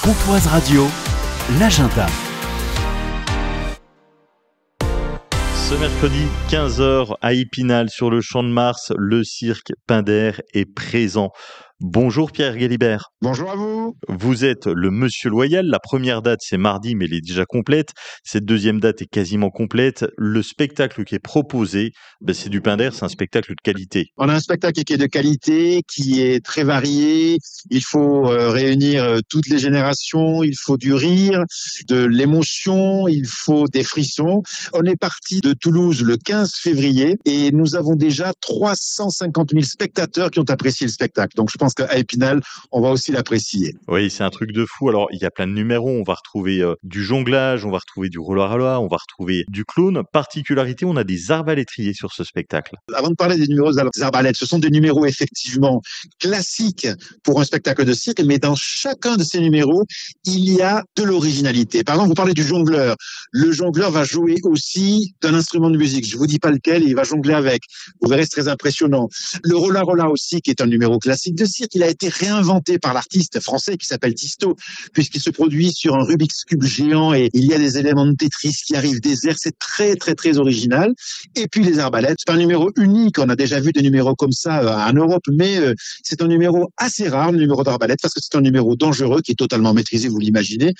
Pontoise Radio, l'agenda. Ce mercredi 15h à Épinal sur le Champ de Mars, le cirque Pinder est présent. Bonjour Pierre Galibert. Bonjour à vous. Vous êtes le Monsieur Loyal. La première date c'est mardi mais elle est déjà complète. Cette deuxième date est quasiment complète. Le spectacle qui est proposé, c'est du Pinder, c'est un spectacle de qualité. On a un spectacle qui est de qualité, qui est très varié. Il faut réunir toutes les générations, il faut du rire, de l'émotion, il faut des frissons. On est parti de Toulouse le 15 février et nous avons déjà 350 000 spectateurs qui ont apprécié le spectacle. Donc je pense qu'à Épinal, on va aussi l'apprécier. Oui, c'est un truc de fou. Alors, il y a plein de numéros. On va retrouver du jonglage, on va retrouver du roller-à-roller, on va retrouver du clown. Particularité, on a des arbalétriers sur ce spectacle. Avant de parler des numéros des arbalètes, ce sont des numéros effectivement classiques pour un spectacle de cirque, mais dans chacun de ces numéros, il y a de l'originalité. Par exemple, vous parlez du jongleur. Le jongleur va jouer aussi d'un instrument de musique. Je vous dis pas lequel, il va jongler avec. Vous verrez, c'est très impressionnant. Le roller-roller aussi, qui est un numéro classique de cirque, il a été réinventé par l'artiste français qui s'appelle Tisto, puisqu'il se produit sur un Rubik's Cube géant et il y a des éléments de Tetris qui arrivent des airs. C'est très, très, très original. Et puis les arbalètes, c'est un numéro unique. On a déjà vu des numéros comme ça en Europe, mais c'est un numéro assez rare, le numéro d'arbalète, parce que c'est un numéro dangereux qui est totalement maîtrisé, vous l'imaginez,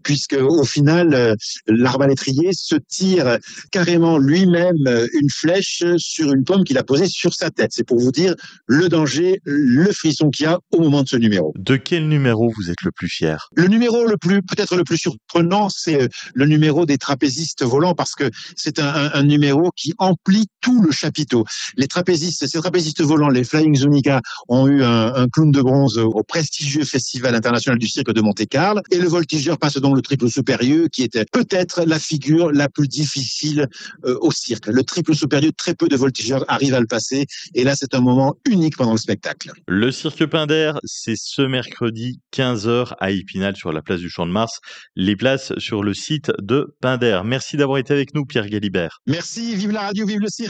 puisque au final, l'arbalétrier se tire carrément lui-même une flèche sur une pomme qu'il a posée sur sa tête. C'est pour vous dire le danger, le frisson qu'il y a au moment de ce numéro. De quel numéro vous êtes le plus fier? Le numéro peut-être le plus surprenant, c'est le numéro des trapézistes volants, parce que c'est un numéro qui emplit tout le chapiteau. Ces trapézistes volants, les Flying Zúñiga, ont eu un clown de bronze au prestigieux Festival international du cirque de Monte-Carlo, et le voltigeur passe donc le triple supérieur, qui était peut-être la figure la plus difficile au cirque. Le triple supérieur, très peu de voltigeurs arrivent à le passer, et là c'est un moment unique pendant le spectacle. Le cirque Pinder, c'est ce mercredi 15h à Épinal sur la place du Champ de Mars. Les places sur le site de Pinder. Merci d'avoir été avec nous Pierre Galibert. Merci, vive la radio, vive le cirque.